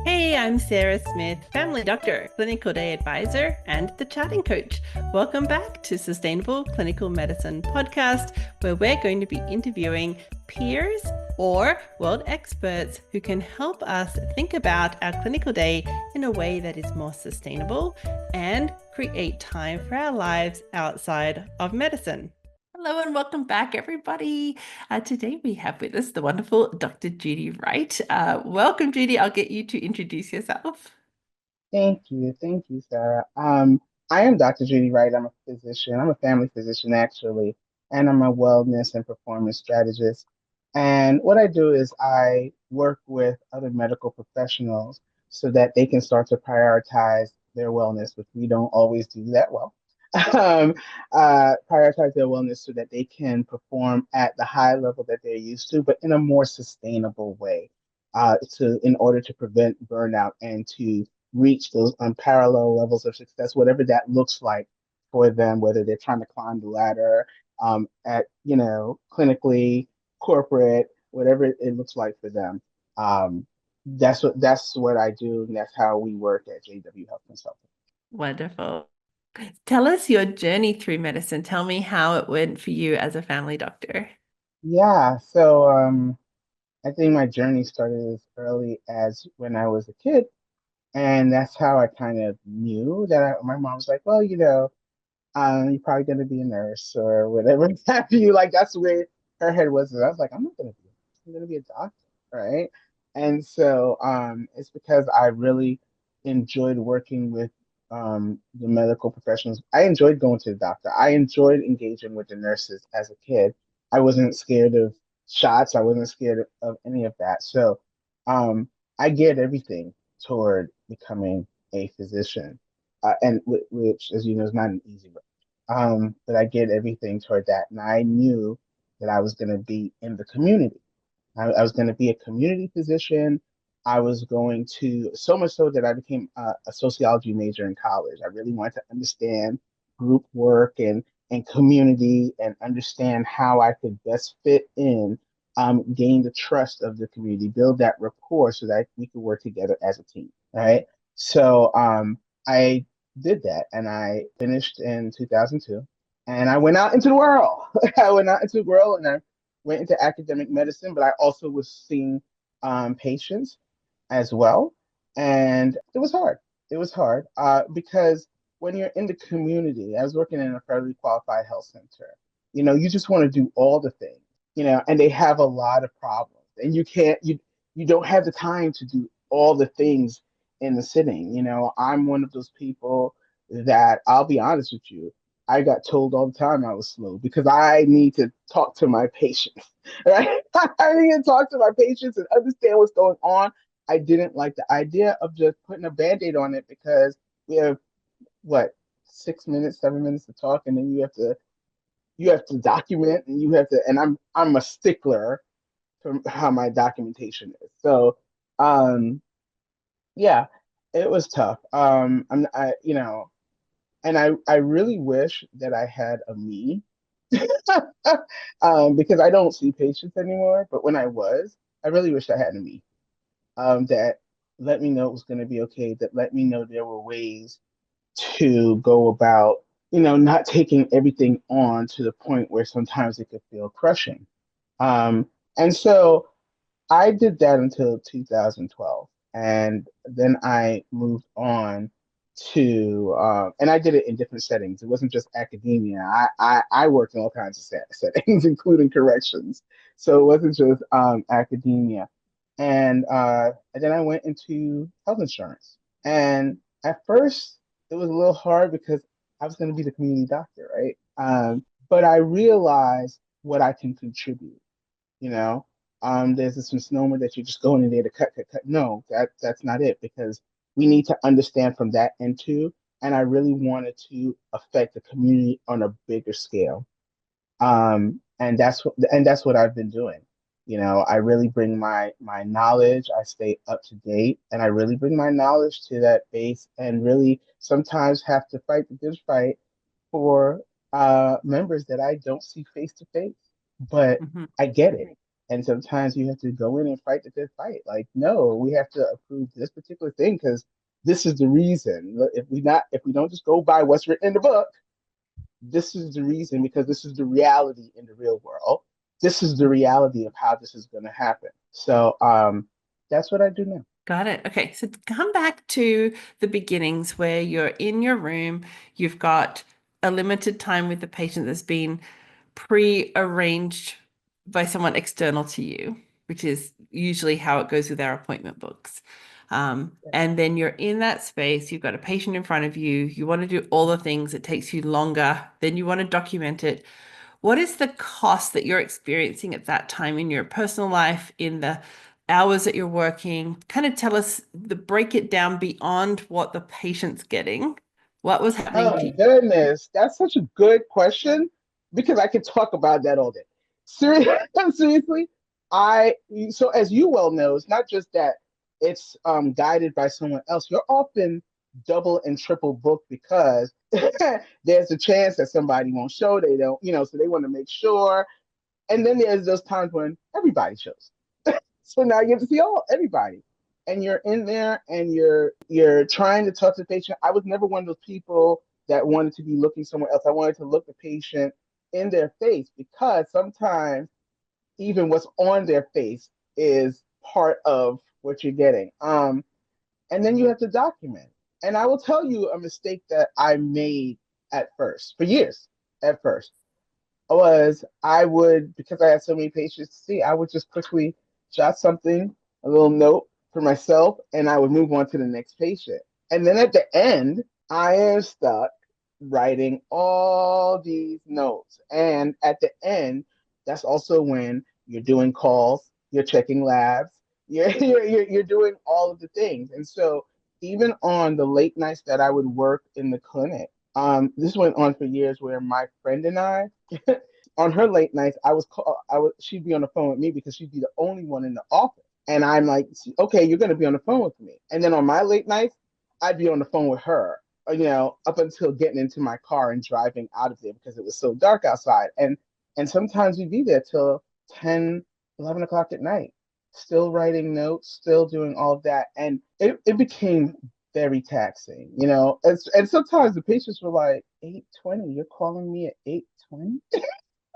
Hey, I'm Sarah Smith, family doctor, clinical day advisor, and the chatting coach. Welcome back to Sustainable Clinical Medicine podcast, where we're going to be interviewing peers or world experts who can help us think about our clinical day in a way that is more sustainable and create time for our lives outside of medicine. Hello and welcome back, everybody. Today we have with us the wonderful Dr. Judy Wright. Welcome, Judy. I'll get you to introduce yourself. Thank you. Thank you, Sarah. I am Dr. Judy Wright. I'm a physician. I'm a family physician, actually, and I'm a wellness and performance strategist. And what I do is I work with other medical professionals so that they can start to prioritize their wellness, which we don't always do that well. Um, Prioritize their wellness so that they can perform at the high level that they're used to, but in a more sustainable way, in order to prevent burnout and to reach those unparalleled levels of success, whatever that looks like for them, whether they're trying to climb the ladder at, clinically, corporate, whatever it looks like for them. That's what I do, and that's how we work at JW Health Consulting. Wonderful. Tell us your journey through medicine. Tell me how it went for you as a family doctor. Yeah, so I think my journey started as early as when I was a kid, and that's how I kind of knew that my mom was like, well, you're probably going to be a nurse or whatever have you. Like that's where her head was. And I was like, I'm not going to be. I'm going to be a doctor, right? And so it's because I really enjoyed working with the medical professionals. I enjoyed going to the doctor. I enjoyed engaging with the nurses as a kid. I wasn't scared of shots. I wasn't scared of any of that. So um, I get everything toward becoming a physician, and which, as you know, is not an easy road. But I did everything toward that. And I knew that I was going to be in the community. I was going to be a community physician. I was going to, so much so that I became a sociology major in college. I really wanted to understand group work and community and understand how I could best fit in, gain the trust of the community, build that rapport so that we could work together as a team. Right. So I did that and I finished in 2002 and I went out into the world. I went out into the world and I went into academic medicine, but I also was seeing patients as well. And it was hard. It was hard because when you're in the community, I was working in a federally qualified health center, you just want to do all the things, and they have a lot of problems and you don't have the time to do all the things in the sitting. I'm one of those people that I'll be honest with you. I got told all the time I was slow because I need to talk to my patients, right? I need to talk to my patients and understand what's going on. I didn't like the idea of just putting a band-aid on it because we have what 6 minutes, 7 minutes to talk, and then you have to document and you have to, and I'm a stickler for how my documentation is. So yeah, it was tough. And I really wish that I had a me because I don't see patients anymore. But when I really wish I had a me that let me know it was going to be okay, that let me know there were ways to go about, not taking everything on to the point where sometimes it could feel crushing. Um, and so I did that until 2012. And then I moved on and I did it in different settings. It wasn't just academia. I worked in all kinds of settings, including corrections. So it wasn't just academia. And then I went into health insurance. And at first, it was a little hard because I was going to be the community doctor, right? But I realized what I can contribute. You know, there's this misnomer that you're just going in there to cut, cut, cut. No, that's not it because we need to understand from that end too. And I really wanted to affect the community on a bigger scale. And that's what I've been doing. I really bring my knowledge. I stay up to date, and I really bring my knowledge to that base, and really sometimes have to fight the good fight for members that I don't see face to face, but Mhm. I get it. And sometimes you have to go in and fight the good fight. Like, no, we have to approve this particular thing because this is the reason. If we don't just go by what's written in the book, this is the reason because this is the reality in the real world. This is the reality of how this is going to happen. So that's what I do now. Got it. Okay. So come back to the beginnings where you're in your room, you've got a limited time with the patient that's been pre-arranged by someone external to you, which is usually how it goes with our appointment books. And then you're in that space, you've got a patient in front of you, you want to do all the things, it takes you longer, then you want to document it. What is the cost that you're experiencing at that time in your personal life, in the hours that you're working? Kind of tell us break it down beyond what the patient's getting. What was happening Oh to my you? goodness, that's such a good question because I could talk about that all day. Seriously, seriously, I so as you well know, it's not just that it's guided by someone else. You're often double and triple booked because there's a chance that somebody won't show. They don't, so they want to make sure. And then there's those times when everybody shows. So now you get to see everybody. And you're in there and you're trying to talk to the patient. I was never one of those people that wanted to be looking somewhere else. I wanted to look the patient in their face because sometimes even what's on their face is part of what you're getting. And then you have to document. And I will tell you a mistake that I made at first, for years at first was I would, because I had so many patients to see, I would just quickly jot something, a little note for myself, and I would move on to the next patient. And then at the end, I am stuck writing all these notes. And at the end, that's also when you're doing calls, you're checking labs, you're doing all of the things. And so even on the late nights that I would work in the clinic, this went on for years where my friend and I on her late nights, she'd be on the phone with me because she'd be the only one in the office. And I'm like, okay, you're going to be on the phone with me. And then on my late nights, I'd be on the phone with her, up until getting into my car and driving out of there because it was so dark outside. And sometimes we'd be there till 10, 11 o'clock at night, still writing notes, still doing all of that. And it became very taxing, and sometimes the patients were like, 8:20, you're calling me at 8:20?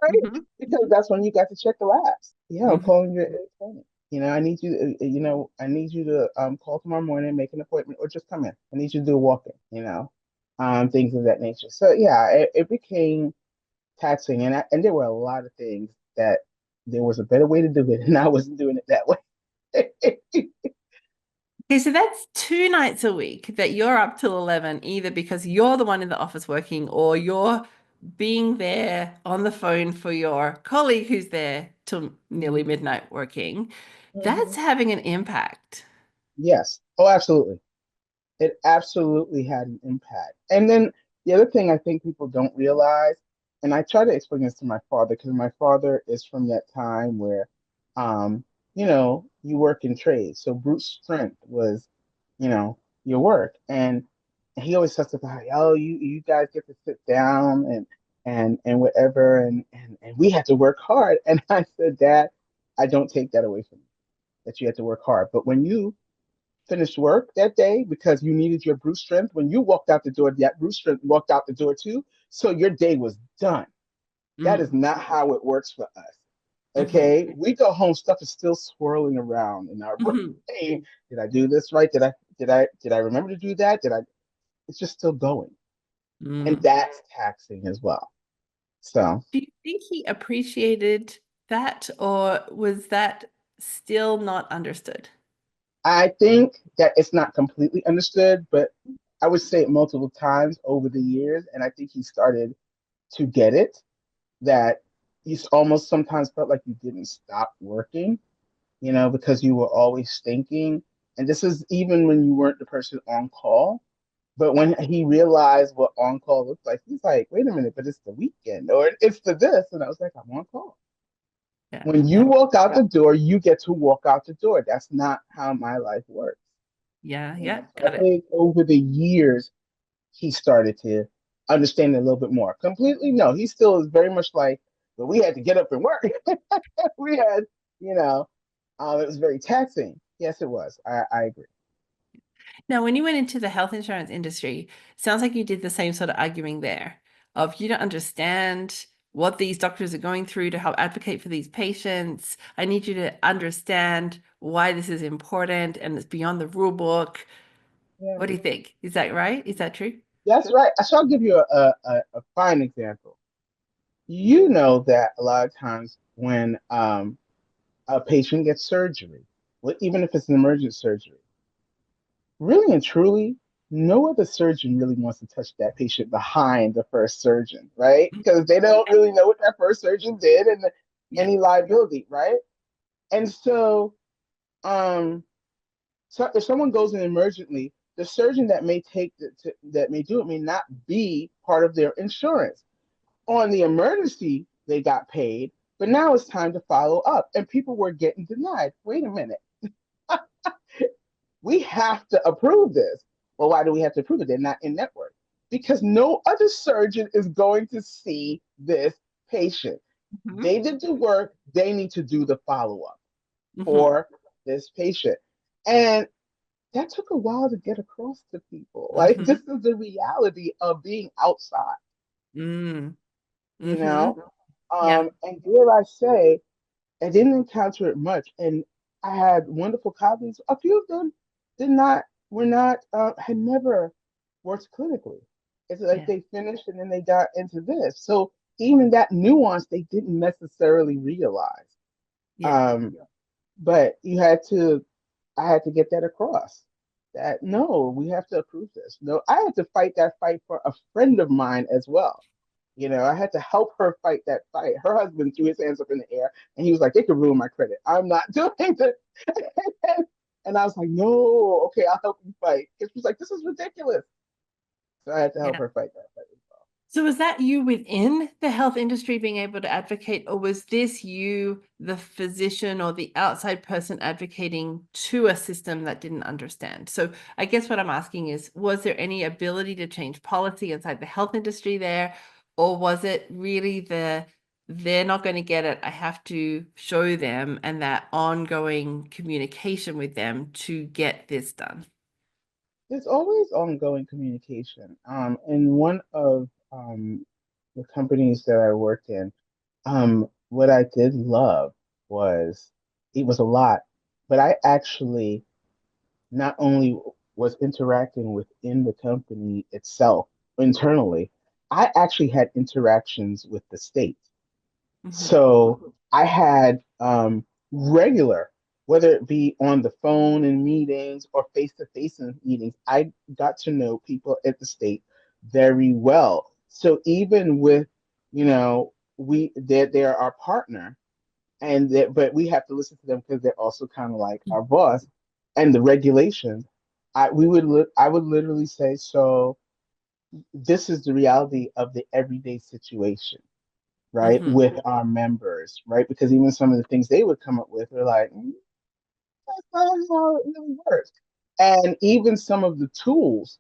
Right? Mhm, Because that's when you got to check the labs. Yeah, I'm mhm. calling you at 8:20. I need you. I need you to call tomorrow morning, make an appointment, or just come in. I need you to do a walk-in. Things of that nature. So yeah, it became taxing, and there were a lot of things that there was a better way to do it, and I wasn't doing it that way. Okay, so that's 2 nights a week that you're up till 11, either because you're the one in the office working or you're being there on the phone for your colleague who's there till nearly midnight working. That's Mhm. having an impact. Yes. Oh, absolutely. It absolutely had an impact. And then the other thing I think people don't realize, and I try to explain this to my father because my father is from that time where, you work in trades. So brute strength was, your work. And he always testified, oh, you guys get to sit down and whatever, and we have to work hard. And I said, Dad, I don't take that away from you, that you have to work hard. But when you finished work that day because you needed your brute strength. When you walked out the door, that brute strength walked out the door too. So your day was done. That is Mm, not how it works for us. mhm, Okay. We go home, stuff is still swirling around in our mhm, brain. Did I do this right? Did I remember to do that? It's just still going. And mm. that's taxing as well. So Do you think he appreciated that, or was that still not understood? I think that it's not completely understood, but I would say it multiple times over the years. And I think he started to get it that you almost sometimes felt like you didn't stop working, because you were always thinking. And this is even when you weren't the person on call. But when he realized what on call looked like, he's like, wait a minute, but it's the weekend or it's the this. And I was like, I'm on call. Yeah, When you walk out the door, you get to walk out the door. That's not how my life works. yeah, yeah, So I got it. think over the years, he started to understand it a little bit more. Completely, no, he still is very much like, but we had to get up and work. we had you know, it was very taxing. Yes, it was. I agree. Now, when you went into the health insurance industry, sounds like you did the same sort of arguing there of you don't understand what these doctors are going through to help advocate for these patients. I need you to understand why this is important and it's beyond the rule book. Yeah, What do you think? Is that right? Is that true? that's right. So I'll give you a fine example. You know that a lot of times when a patient gets surgery, well, even if it's an emergent surgery, really and truly, no other surgeon really wants to touch that patient behind the first surgeon, right? Because they don't really know what that first surgeon did and Yeah. any liability, right? And um, so if someone goes in emergently, the surgeon that may that may do it may not be part of their insurance. On the emergency, they got paid, but now it's time to follow up, and people were getting denied. Wait a minute, we have to approve this. Well, why do we have to approve it? They're not in network because no other surgeon is going to see this patient. Hmm. They did the work, they need to do the follow up Hmm. for this patient. And that took a while to get across to people. Like, this Hmm. is the reality of being outside, Mm. you Hmm. know? Yeah. And dare I say, I didn't encounter it much. And I had wonderful colleagues. A few of them did not, were not, had never worked clinically. It's like Yeah. they finished and then they got into this. So even that nuance they didn't necessarily realize. Yeah. Um, but I had to get that across that no, we have to approve this. No, I had to fight that fight for a friend of mine as well. I had to help her fight that fight. Her husband threw his hands up in the air and he was like, they could ruin my credit. I'm not doing this. And I was like, no, okay, I'll help you fight. Because she's like, this is ridiculous. So I had to help Yeah. her fight that fight as well. So was that you within the health industry being able to advocate, or was this you, the physician or the outside person advocating to a system that didn't understand? So I guess what I'm asking is, was there any ability to change policy inside the health industry there, or was it really they're not going to get it, I have to show them, and that ongoing communication with them to get this done? There's always ongoing communication. In one of the companies that I worked in, what I did love was it was a lot, but I actually not only was interacting within the company itself internally, I actually had interactions with the state. Hmm. So I had regular, whether it be on the phone in meetings or face to face in meetings, I got to know people at the state very well. So even with, they're our partner, but we have to listen to them because they're also kind of like our boss and the regulations. I would literally say, so this is the reality of the everyday situation, right, Hmm. with our members, right? Because even some of the things they would come up with are like, that's not how it really works. And even some of the tools,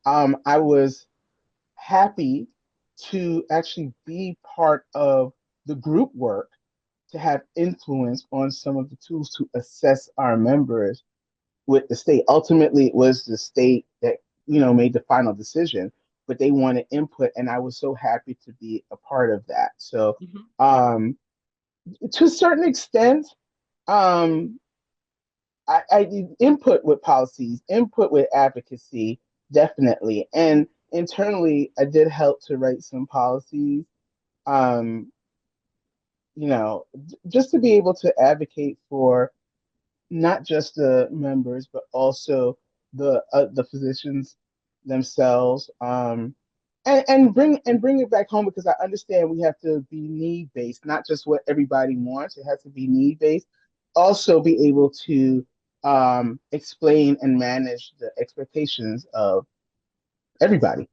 I was happy to actually be part of the group work to have influence on some of the tools to assess our members with the state. Ultimately, it was the state that made the final decision, but they wanted input, and I was so happy to be a part of that. So, Hmm. um, to a certain extent, um, I did input with policies, input with advocacy, definitely, and internally, I did help to write some policies. Um, just to be able to advocate for not just the members, but also the physicians themselves. And bring it back home because I understand we have to be need based, not just what everybody wants. It has to be need based. Also, be able to explain and manage the expectations of everybody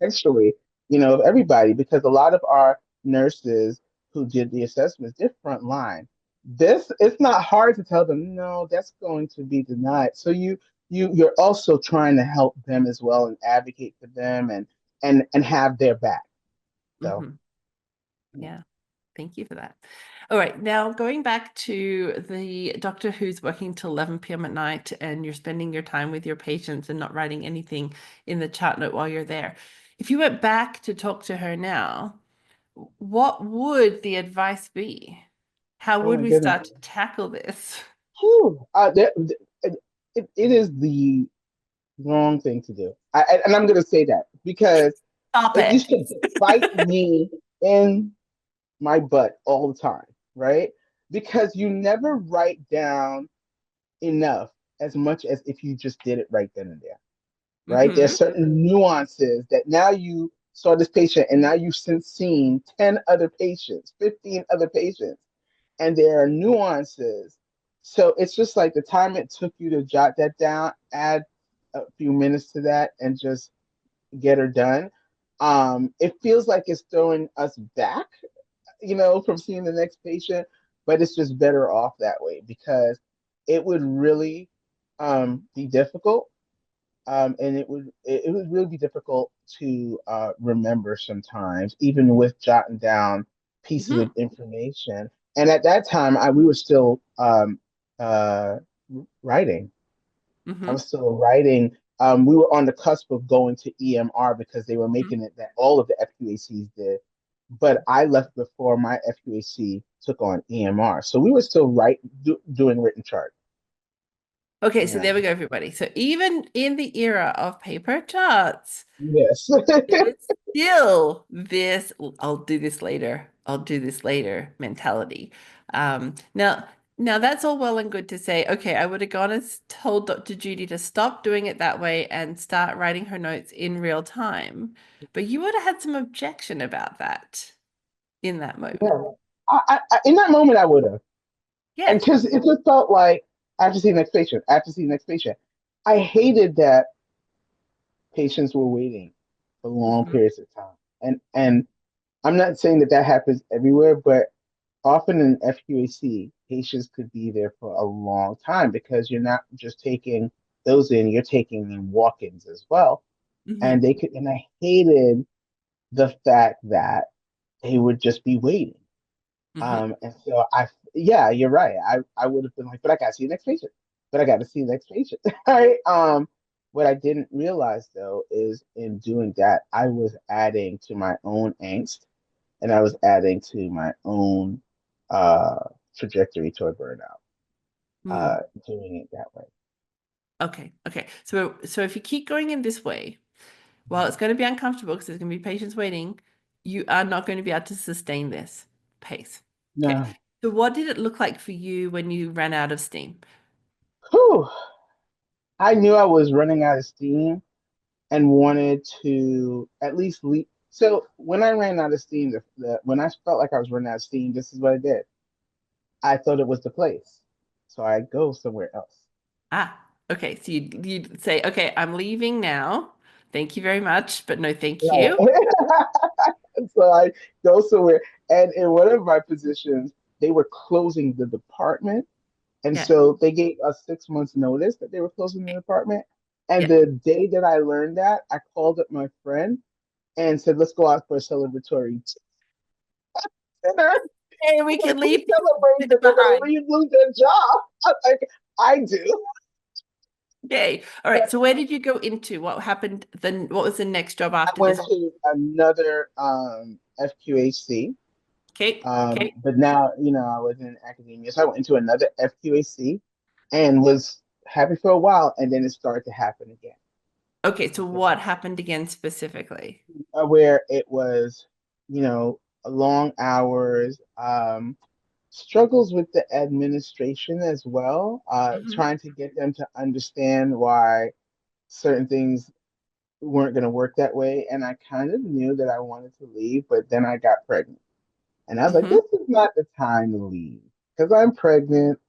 actually, of everybody, because a lot of our nurses who did the assessments, they're front line. This it's not hard to tell them, no, that's going to be denied. So you're also trying to help them as well and advocate for them and have their back. So Hmm. yeah. Yeah. Thank you for that. All right. Now, going back to the doctor who's working till 11 p.m. at night and you're spending your time with your patients and not writing anything in the chart note while you're there. If you went back to talk to her now, what would the advice be? How Oh would my we goodness. start to tackle this? Whew. It is the wrong thing to do. And I'm going to say that because Stop it used it. to bite me in my butt all the time, right? Because you never write down enough as much as if you just did it right then and there, right? There's Hmm. certain nuances that now you saw this patient and now you've since seen 10 other patients, 15 other patients, and there are nuances. So it's just like the time it took you to jot that down, add a few minutes to that and just get her done. It feels like it's throwing us back, from seeing the next patient, but it's just better off that way because it would really be difficult. And it would really be difficult to remember sometimes, even with jotting down pieces of Hmm. information. And at that time, we were still uh, writing. I Hmm. was still writing. We were on the cusp of going to EMR because they were making it that all of the FQACs did. But I left before my FQAC took on EMR. So we were still doing written chart. Okay, so Yeah. there we go, everybody. So even in the era of paper charts, Yes. there is still this, I'll do this later, I'll do this later mentality. Now that's all well and good to say, okay, I would have gone and told Dr. Judy to stop doing it that way and start writing her notes in real time. But you would have had some objection about that in that moment. Yeah. In that moment, I would have. And Yes. because it just felt like I have to see the next patient. I have to see the next patient. I hated that patients were waiting for long Hmm. periods of time. And I'm not saying that that happens everywhere, but often in FQAC, patients could be there for a long time because you're not just taking those in, you're taking in walk-ins as well. And Hmm. they could, and I hated the fact that they would just be waiting. Hmm. And so yeah, you're right. I would have been like, but I got to see the next patient. But I got to see the next patient. Right. What I didn't realize though is in doing that, I was adding to my own angst and I was adding to my own uh, trajectory toward burnout, Hmm. doing it that way. Okay, okay. So if you keep going in this way, while it's going to be uncomfortable because there's going to be patients waiting, you are not going to be able to sustain this pace. Okay. No. So what did it look like for you when you ran out of steam? Whew. I knew I was running out of steam and wanted to at least leave. So when I ran out of steam, when I felt like I was running out of steam, this is what I did. I thought it was the place. So I go somewhere else. Ah, okay. So you'd say, okay, I'm leaving now. Thank you very much, but no thank Right. you. So I go somewhere. And in one of my positions, they were closing the department. And Yeah. so they gave us 6 months notice that they were closing the department. And Yeah. the day that I learned that, I called up my friend and said, let's go out for a celebratory dinner. Hey, we Like, can who leave celebrates this that they're going to behind. lose their job? I'm like, I do. Okay. All right. So where did you go into? What happened then? What was the next job I after went this? to another FQHC, Okay. Okay. but now, I was in academia. So I went into another FQHC and was happy for a while. And then it started to happen again. Okay. So And so, what happened again specifically? where it was, long hours, struggles with the administration as well, Hmm. trying to get them to understand why certain things weren't going to work that way. And I kind of knew that I wanted to leave, but then I got pregnant. And I was like, Hmm. this is not the time to leave because I'm pregnant.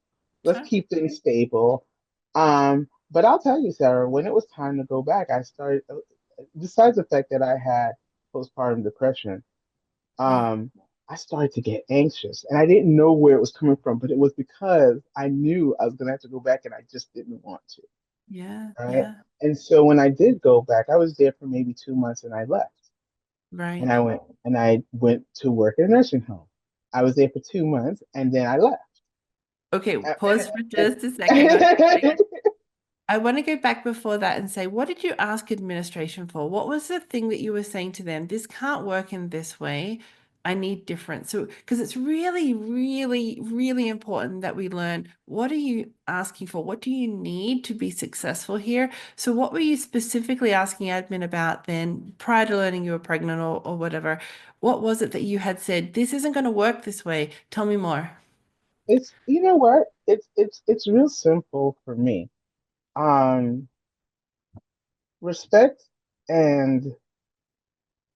Let's Sure. keep things stable. But I'll tell you, Sarah, when it was time to go back, I started, besides the fact that I had postpartum depression, Mm. um, I started to get anxious. And I didn't know where it was coming from, but it was because I knew I was going to have to go back and I just didn't want to. Yeah. Right. Yeah. And so when I did go back, I was there for maybe 2 months and I left. And Right. I went to work at a nursing home. I was there for 2 months, and then I left. Okay, Uh, pause for and- just a second. I want to go back before that and say, what did you ask administration for? What was the thing that you were saying to them? This can't work in this way. I need different. So, because it's really, really, really important that we learn what are you asking for? What do you need to be successful here? So, what were you specifically asking admin about then prior to learning you were pregnant or whatever? What was it that you had said, this isn't going to work this way? Tell me more. it's you know what? It's real simple for me. Um, Respect and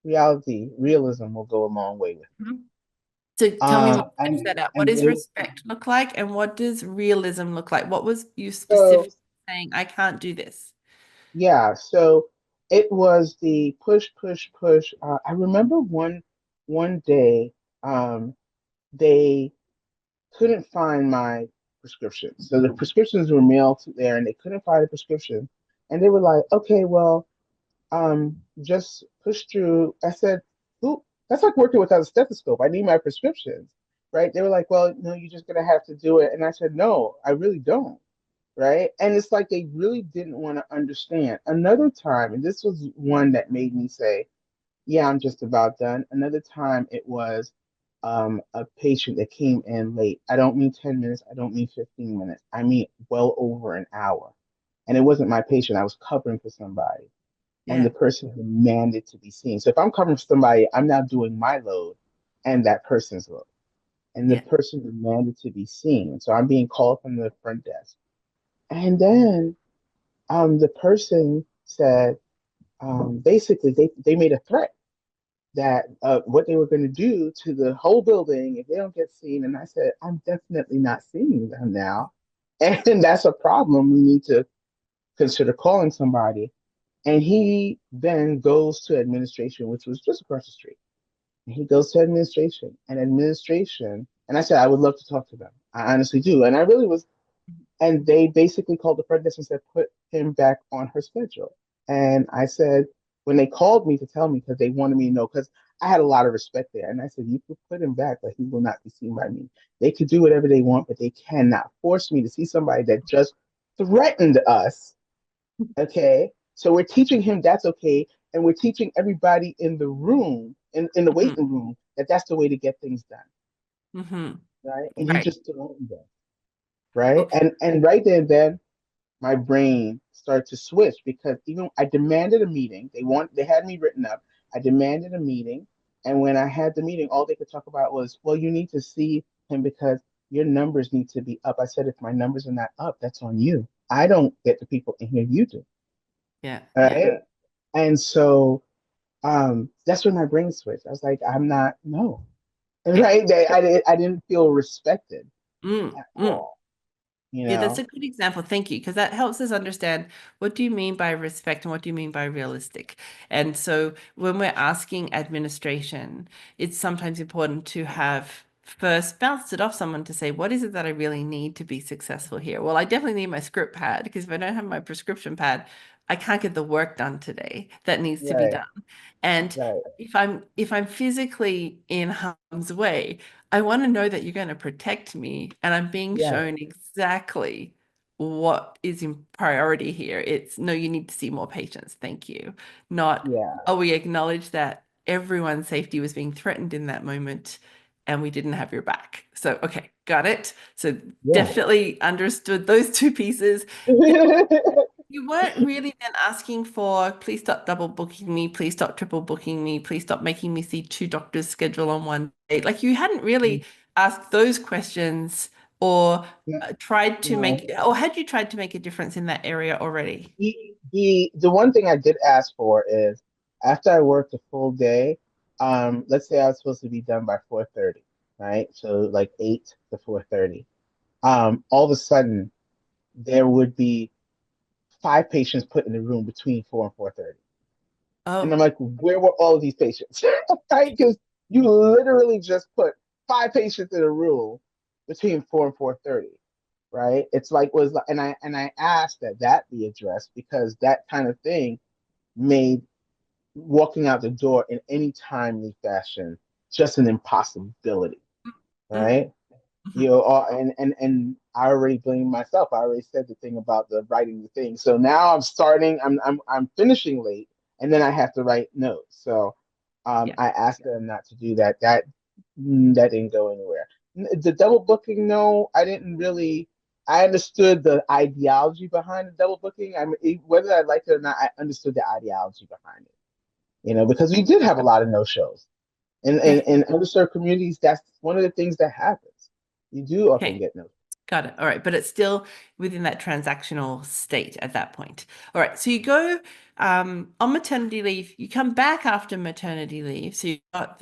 realism will go a long way with me. So tell me more, flesh And that out. What and does they, respect look like and what does realism look like? What was you so specifically saying, I can't do this? yeah, so it was the push, push, push. I remember one day, they couldn't find my prescription. So the prescriptions were mailed to there, and they couldn't find a prescription. And they were like, "Okay, well, just push through." I said, "Ooh, that's like working without a stethoscope. I need my prescriptions." Right? They were like, "Well, no, you're just gonna have to do it." And I said, "No, I really don't." Right? And it's like they really didn't want to understand. Another time, and this was one that made me say, yeah, I'm just about done. Another time it was a patient that came in late. I don't mean 10 minutes, I don't mean 15 minutes. I mean well over an hour. And it wasn't my patient, I was covering for somebody. And Yeah, the person demanded to be seen. So if I'm covering for somebody, I'm now doing my load and that person's load. And the yeah, person demanded to be seen. So I'm being called from the front desk. And then the person said, basically, they made a threat that what they were going to do to the whole building if they don't get seen. And I said, I'm definitely not seeing them now. And that's a problem. We need to consider calling somebody. And he then goes to administration, which was just across the street. And he goes to administration, and I said, I would love to talk to them. I honestly do. And I really was, and they basically called the front desk and said, put him back on her schedule. And I said, when they called me to tell me, because they wanted me to know, because I had a lot of respect there. And I said, you could put him back, but he will not be seen by me. They could do whatever they want, but they cannot force me to see somebody that just threatened us. Okay. So we're teaching him that's okay. And we're teaching everybody in the room, in the hmm waiting room, that that's the way to get things done. hmm Right. And you right. just threatened them. Right. Okay. And right there, then my brain started to switch because even I demanded a meeting. They had me written up. I demanded a meeting, and when I had the meeting, all they could talk about was, well, you need to see him because your numbers need to be up. I said, if my numbers are not up, that's on you. I don't get the people in here, you do. Yeah, All yeah. right. And so that's when my brain switched. I was like, I'm not, no. Okay. Right. I didn't feel respected Mm, at mm. all, you Yeah, that's know? a good example. Thank you, because that helps us understand what do you mean by respect and what do you mean by realistic. And so when we're asking administration, it's sometimes important to have first bounced it off someone to say, what is it that I really need to be successful here? Well, I definitely need my script pad because if I don't have my prescription pad, I can't get the work done today that needs to be Right, done. And right. if I'm physically in harm's way, I want to know that you're going to protect me and I'm being Yeah, shown exactly what is in priority here. It's no, you need to see more patients. Thank you. Not, yeah, oh, we acknowledge that everyone's safety was being threatened in that moment and we didn't have your back. So, okay, got it. So yeah. definitely understood those two pieces. You weren't really then asking for, please stop double booking me, please stop triple booking me, please stop making me see two doctors schedule on one day. Like you hadn't really asked those questions or No, tried to no. make, or had you tried to make a difference in that area already? The one thing I did ask for is after I worked a full day, let's say I was supposed to be done by 4:30, right? So like 8 to 4:30. All of a sudden there would be five patients put in the room between 4 and 4:30. And I'm Oh, like, where were all of these patients? Right? Because you literally just put five patients in a room between 4 and 4:30. Right? It's like was and I asked that that be addressed because that kind of thing made walking out the door in any timely fashion just an impossibility. Mm, right? You mhm. know, and I already blamed myself. I already said the thing about the writing the thing. So now I'm starting. I'm finishing late, and then I have to write notes. So Yeah. I asked them not to do that. That didn't go anywhere. The double booking, no, I didn't really. I understood the ideology behind the double booking. I mean, whether I liked it or not, I understood the ideology behind it. You know, because we did have a lot of no shows. Okay. In underserved communities, that's one of the things that happens. You do often Okay. get no. Got it. All right. But it's still within that transactional state at that point. All right. So you go on maternity leave. You come back after maternity leave. So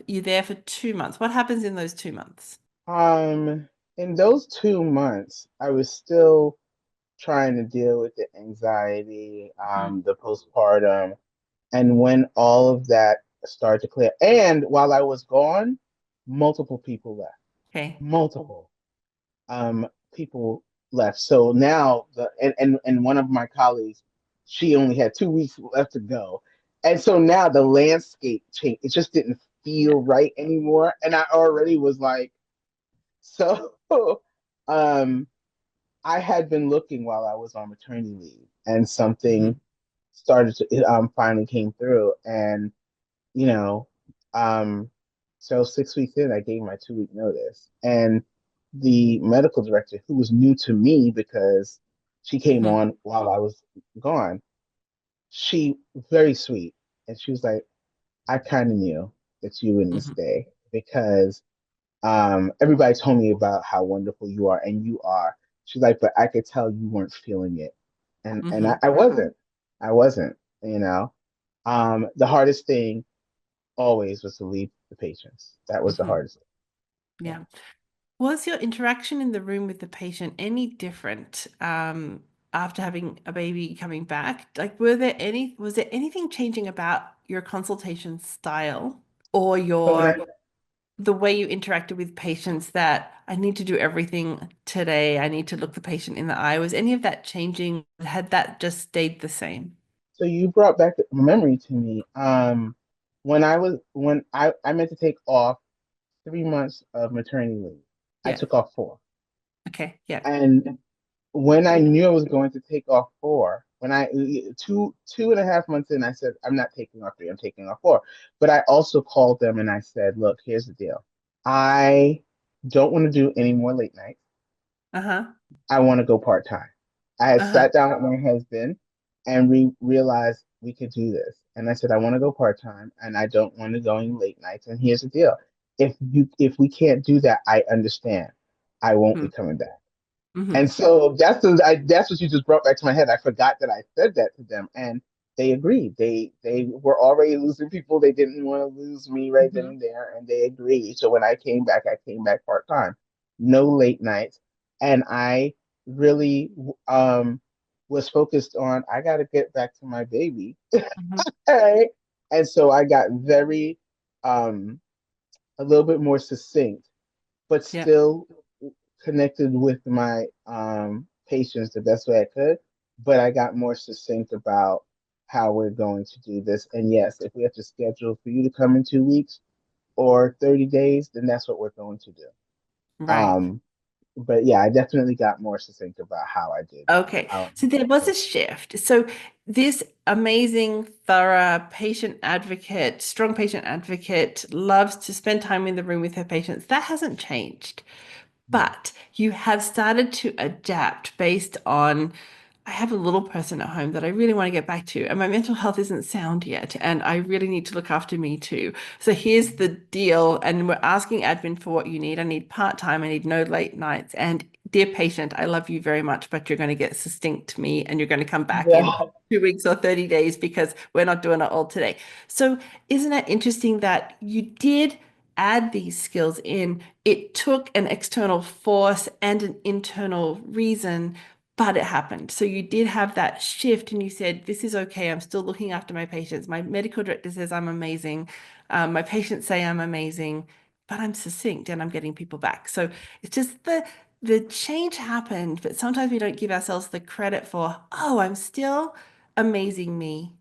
you're there for 2 months. What happens in those 2 months? Um, in those 2 months, I was still trying to deal with the anxiety, Mhm. the postpartum, and when all of that started to clear, and while I was gone, multiple people left. Okay. Multiple um people left. So now and one of my colleagues, she only had 2 weeks left to go. And so now the landscape changed. It just didn't Yeah. feel right anymore. And I already was like, so um I had been looking while I was on maternity leave, and something Mhm. started to finally came through. And you know, um, so 6 weeks in, I gave my 2 week notice, and the medical director, who was new to me because she came Mhm. on while I was gone, she very sweet, and she was like, "I kind of knew that you wouldn't Mhm. stay because everybody told me about how wonderful you are, and you are." She's like, "But I could tell you weren't feeling it," and Mhm. I wasn't. I wasn't. The hardest thing always was to leave the patients. That was the Mhm. hardest thing. Yeah. Was your interaction in the room with the patient any different after having a baby coming back? Like, was there anything changing about your consultation style or So when the way you interacted with patients that I need to do everything today, I need to look the patient in the eye? Was any of that changing? Had that just stayed the same? so you brought back the memory to me. When I meant to take off 3 months of maternity leave, I Yeah. took off four. Okay. Yeah. And when I Yeah. knew I was going to take off four, when I two and a half months in, I said, I'm not taking off three, I'm taking off four. But I also called them and I said, look, here's the deal. I don't want to do any more late nights. Uh-huh. I want to go part time. I had Uh-huh. sat down with my husband and we realized we could do this. And I said, I want to go part time and I don't want to go any late nights. And here's the deal. If we can't do that, I understand. I won't be coming back. Mm-hmm. And so that's what you just brought back to my head. I forgot that I said that to them, and they agreed. They were already losing people. They didn't want to lose me right then Mm-hmm. and there, and they agreed. So when I came back part time, no late nights, and I really was focused on I got to get back to my baby, Mm-hmm. right? And so I got very um a little bit more succinct but Yeah. still connected with my patients the best way I could. But I got more succinct about how we're going to do this. And yes, if we have to schedule for you to come in 2 weeks or 30 days, then that's what we're going to do. Right. Um, but yeah, I definitely got more succinct about how I did Okay, how so there was so a shift. So this amazing, thorough patient advocate, strong patient advocate, loves to spend time in the room with her patients. That hasn't changed. no. But you have started to adapt based on, I have a little person at home that I really want to get back to, and my mental health isn't sound yet, and I really need to look after me too. So here's the deal, and we're asking admin for what you need. I need part-time, I need no late nights. And dear patient, I love you very much, but you're going to get succinct to me, and you're going to come back in Yeah, 2 weeks or 30 days because we're not doing it all today. So isn't it interesting that you did add these skills in? It took an external force and an internal reason, but it happened. So you did have that shift and you said, this is okay. I'm still looking after my patients. My medical director says I'm amazing. My patients say I'm amazing, but I'm succinct and I'm getting people back. So it's just the change happened, but sometimes we don't give ourselves the credit for, oh, I'm still amazing me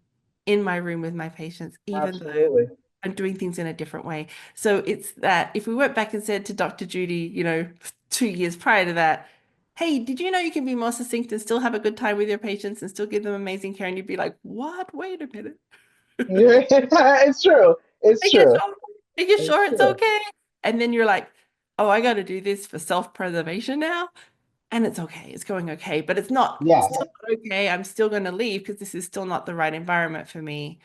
in my room with my patients, even though absolutely. I'm doing things in a different way. So it's that if we went back and said to Dr. Judy, 2 years prior to that, hey, did you know you can be more succinct and still have a good time with your patients and still give them amazing care? And you'd be like, what? Wait a minute. Yeah, it's true. It's Are you true. sure? Are you It's sure it's true. okay? And then you're like, oh, I got to do this for self-preservation now. And it's okay. It's going okay, but it's not Yes. still not okay. I'm still going to leave because this is still not the right environment for me.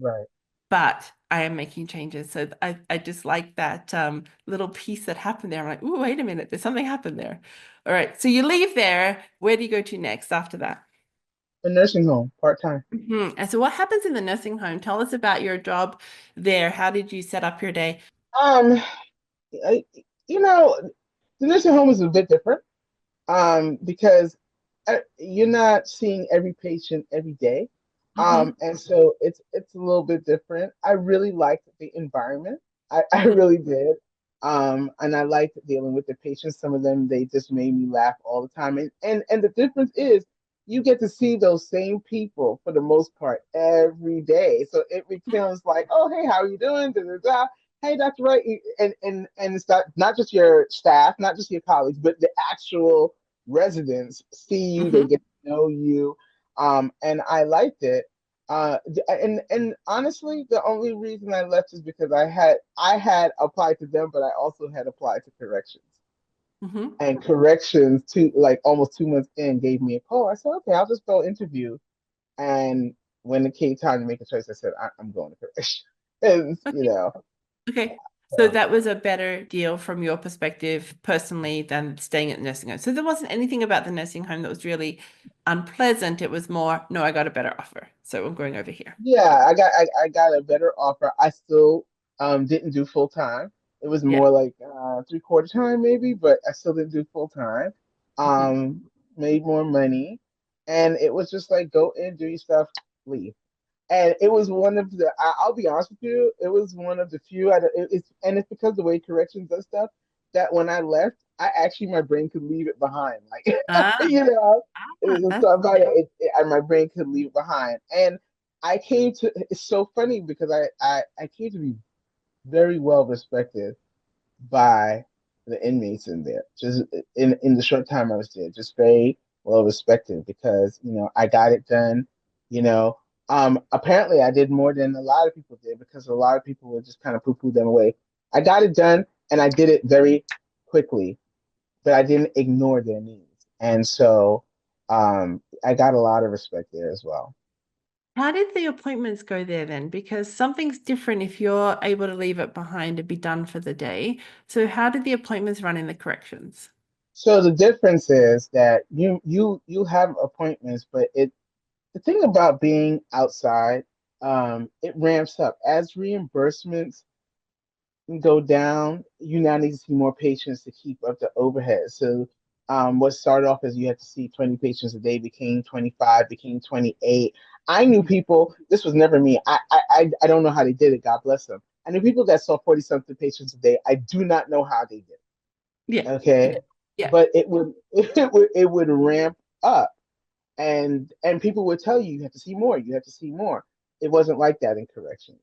Right. But I am making changes. So I just like that little piece that happened there. I'm like, oh, wait a minute, there's something happened there. All right. So you leave there. Where do you go to next after that? A nursing home, part-time. And so what happens in the nursing home? Tell us about your job there. How did you set up your day? Um, I, you know, the nursing home is a bit different. Because you're not seeing every patient every day. Hmm. And so it's a little bit different. I really liked the environment. I Hmm. really did. And I liked dealing with the patients. Some of them they just made me laugh all the time. And the difference is you get to see those same people for the most part every day. So it becomes like, oh hey, how are you doing? Da, da, da. Hey, Dr. Wright, and it's not just your staff, not just your colleagues, but the actual residents see you, they Hmm. get to know you, and I liked it. And honestly, the only reason I left is because I had applied to them, but I also had applied to corrections. Hmm. And corrections, to like almost 2 months in, gave me a call. I said, okay, I'll just go interview. And when it came time to make a choice, I said, I'm going to corrections. And, Okay. So so that was a better deal from your perspective personally than staying at the nursing home. So there wasn't anything about the nursing home that was really unpleasant. It was more, no, I got a better offer. So I'm going over here. yeah, I got a better offer. I still didn't do full time. It was Yeah. more like 3/4 time maybe, but I still didn't do full time. Hmm. Made more money, and it was just like go in, do your stuff, leave. And it was one of the. I'll be honest with you, it was one of the few. It's because the way corrections does stuff that when I left, I actually my brain could leave it behind. Like Ah, you know, it's that's stuff about and my brain could leave it behind. And I came to. It's so funny because I came to be very well respected by the inmates in there. Just in the short time I was there, just very well respected because I got it done. You know, apparently I did more than a lot of people did because a lot of people would just kind of poo-poo them away. I got it done and I did it very quickly, but I didn't ignore their needs, and so I got a lot of respect there as well. how did the appointments go there then? Because something's different if you're able to leave it behind and be done for the day. So how did the appointments run in the corrections? So the difference is that you have appointments, but the thing about being outside, it ramps up as reimbursements go down. You now need to see more patients to keep up the overhead. So, what started off as you had to see 20 patients a day became 25, became 28. I knew Mhm. people. This was never me. I don't know how they did it. God bless them. I knew people that saw 40 something patients a day. I do not know how they did Yeah. it. Okay, Yeah. but it would ramp up and people would tell you have to see more, you have to see more. It wasn't like that in corrections.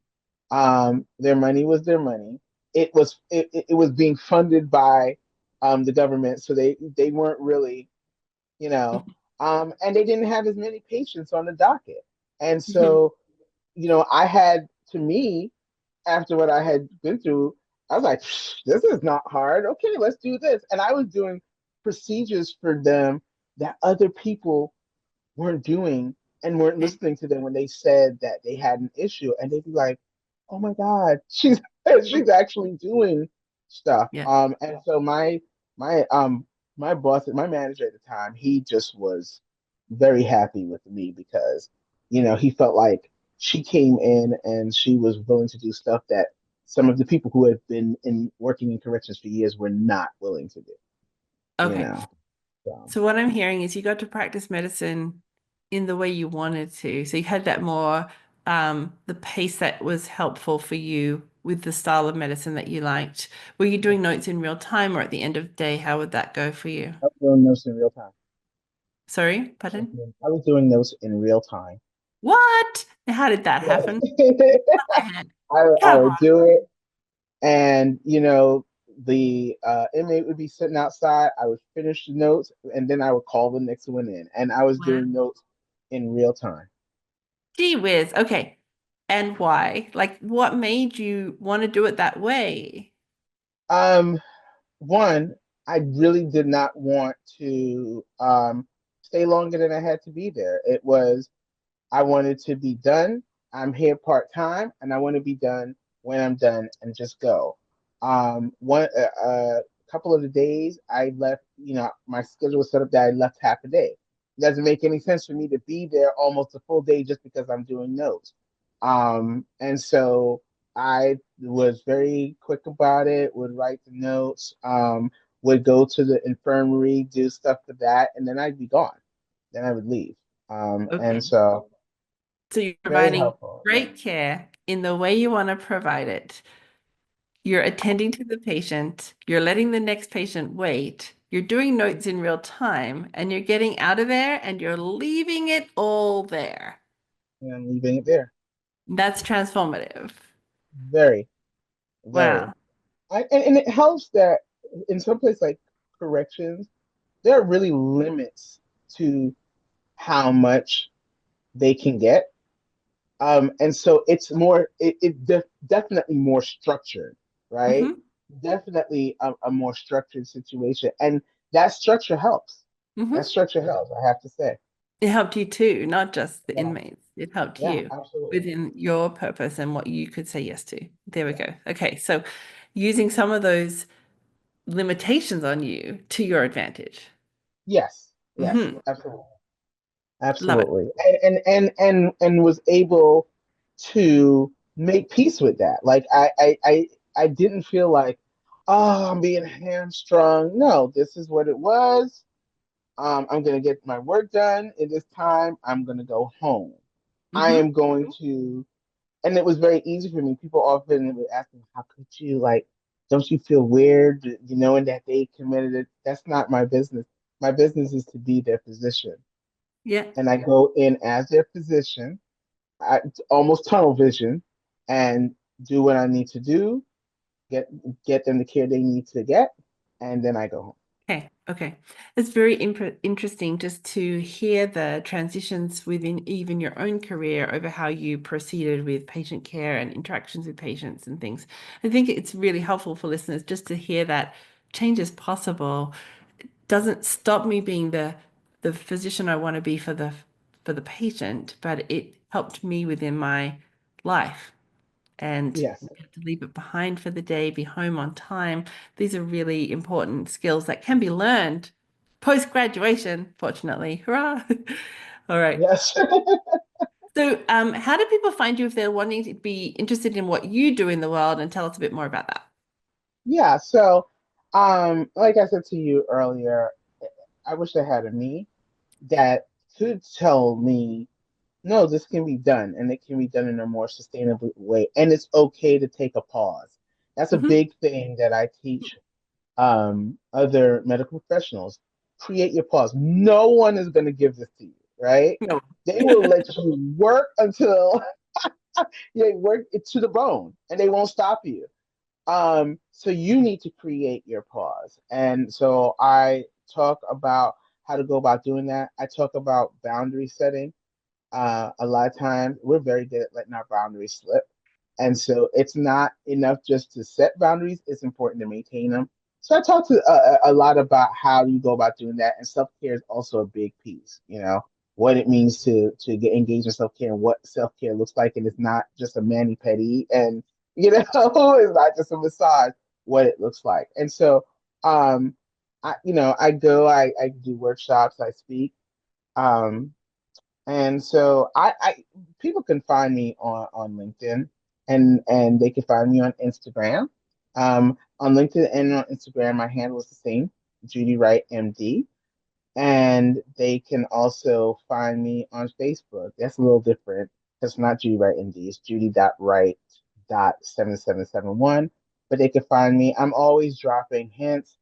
Their money was their money. It was being funded by the government, so they weren't really, you know, and they didn't have as many patients on the docket. And Mhm. so, I had to me after what I had been through, I was like, this is not hard. Okay, let's do this. And I was doing procedures for them that other people weren't doing and weren't Okay. listening to them when they said that they had an issue, and they'd be like, "Oh my God, she's she's actually doing stuff." Yeah. And so my my boss, my manager at the time, he just was very happy with me because he felt like she came in and she was willing to do stuff that some of the people who have been in working in corrections for years were not willing to do. You Okay. know, so. So what I'm hearing is you got to practice medicine in the way you wanted to. So you had that more the pace that was helpful for you with the style of medicine that you liked. Were you doing notes in real time or at the end of the day? How would that go for you? I was doing notes in real time. Sorry, I was pardon? doing, I was doing notes in real time. What? How did that Yes. happen? I Come would on. do it, and the inmate would be sitting outside. I would finish the notes, and then I would call the next one in, and I was Wow. doing notes in real time. Gee whiz. Okay. And why? Like, what made you want to do it that way? Um, One, I really did not want to stay longer than I had to be there. It was I wanted to be done. I'm here part time, and I want to be done when I'm done and just go. One couple of the days I left, my schedule was set up that I left half a day. It doesn't make any sense for me to be there almost a full day just because I'm doing notes. And so I was very quick about it. Would write the notes. Would go to the infirmary, do stuff for that, and then I'd be gone. Then I would leave. And Okay. so So you're very providing helpful. great care in the way you want to provide it. You're attending to the patient, you're letting the next patient wait, you're doing notes in real time, and you're getting out of there and you're leaving it all there. And I'm leaving it there. That's transformative. Very, very. Wow. And it helps that in some place like corrections, there are really limits to how much they can get. And so it's definitely more structured, right? Hmm. Definitely a more structured situation. And that structure helps. That Hmm. structure helps, I have to say. It helped you too, not just the Yeah, inmates. It helped yeah, you absolutely. within your purpose and what you could say yes to. There we Yeah. go. Okay, so using some of those limitations on you to your advantage. Yes, yes, Hmm. absolutely. Love it. Absolutely. And was able to make peace with that. Like I didn't feel like, oh, I'm being hamstrung. No, this is what it was. I'm gonna get my work done in this time. I'm gonna go home. I Hmm. am going to, and it was very easy for me. People often would ask me, how could you, like, don't you feel weird, knowing that they committed it? That's not my business. My business is to be their physician, Yeah. and I go in as their physician, I, almost tunnel vision, and do what I need to do, get get them the care they need to get, and then I go home. Okay, okay. It's very interesting just to hear the transitions within even your own career over how you proceeded with patient care and interactions with patients and things. I think it's really helpful for listeners just to hear that change is possible. It doesn't stop me being the physician I want to be for the patient, but it helped me within my life and Yes, to leave it behind for the day, be home on time. These are really important skills that can be learned post graduation, fortunately. Hurrah! All right. yes, So, how do people find you if they're wanting to be interested in what you do in the world and tell us a bit more about that? yeah. So, like I said to you earlier, I wish I had a me that could tell me, no, this can be done, and it can be done in a more sustainable way, and it's okay to take a pause. That's a Hmm. big thing that I teach other medical professionals. Create your pause. No one is going to give this to you, right? No. They will let you work until you work it to the bone, and they won't stop you. So you need to create your pause. And so I talk about how to go about doing that. I talk about boundary setting. A lot of times we're very good at letting our boundaries slip. And so it's not enough just to set boundaries, it's important to maintain them. So I talk to a lot about how you go about doing that. And self care is also a big piece, what it means to get engaged in self care and what self care looks like. And it's not just a mani pedi and, it's not just a massage, what it looks like. And so, I do workshops, I speak. Um, and so I people can find me on LinkedIn, and they can find me on Instagram. On LinkedIn and on Instagram, my handle is the same, Judy Wright MD. And they can also find me on Facebook. That's a little different. It's not Judy Wright MD, it's Judy.Wright.7771. But they can find me. I'm always dropping hints.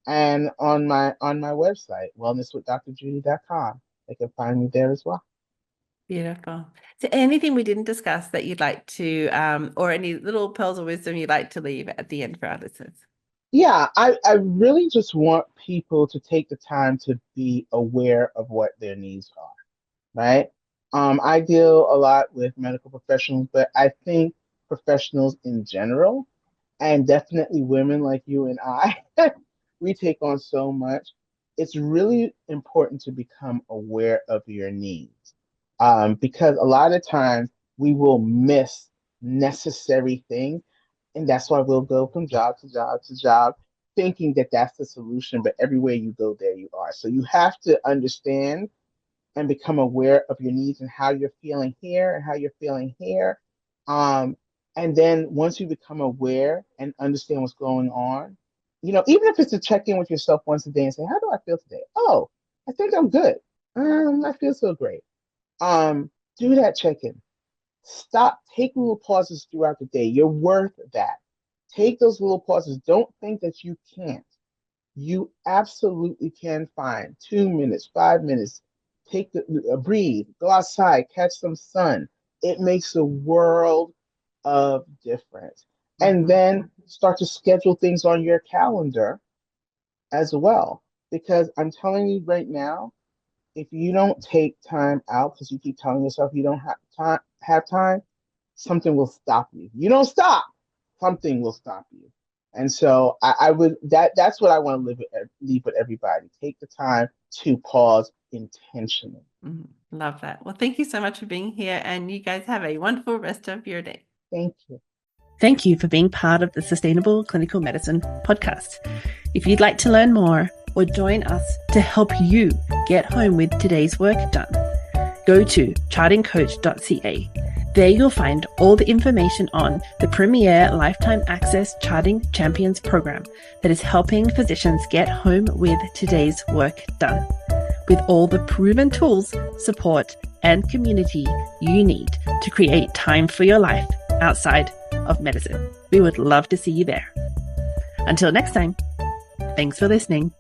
And on my website, wellnesswithdrjudy.com, they can find me there as well. Beautiful. So anything we didn't discuss that you'd like to, or any little pearls of wisdom you'd like to leave at the end for our listeners? Yeah, I really just want people to take the time to be aware of what their needs are, right? I deal a lot with medical professionals, but I think professionals in general, and definitely women like you and I, we take on so much. It's really important to become aware of your needs, because a lot of times we will miss necessary things, and that's why we'll go from job to job to job, thinking that that's the solution. But everywhere you go, there you are. So you have to understand and become aware of your needs and how you're feeling here and how you're feeling here. Um, and then once you become aware and understand what's going on, even if it's to check in with yourself once a day and say, how do I feel today? Oh, I think I'm good. I feel so great. Um, do that check-in. Stop, take little pauses throughout the day. You're worth that. Take those little pauses. Don't think that you can't. You absolutely can find 2 minutes, 5 minutes. Take breathe, go outside, catch some sun. It makes a world of difference. And then start to schedule things on your calendar as well. Because I'm telling you right now, if you don't take time out because you keep telling yourself you don't have time, something will stop you. You don't stop, something will stop you. And so I would that's what I want to leave with everybody. Take the time to pause intentionally. Love that. Well, thank you so much for being here, and you guys have a wonderful rest of your day. Thank you. Thank you for being part of the Sustainable Clinical Medicine podcast. If you'd like to learn more or join us to help you get home with today's work done, go to chartingcoach.ca. There you'll find all the information on the premier Lifetime Access Charting Champions program that is helping physicians get home with today's work done, with all the proven tools, support, and community you need to create time for your life outside of medicine. We would love to see you there. Until next time, thanks for listening.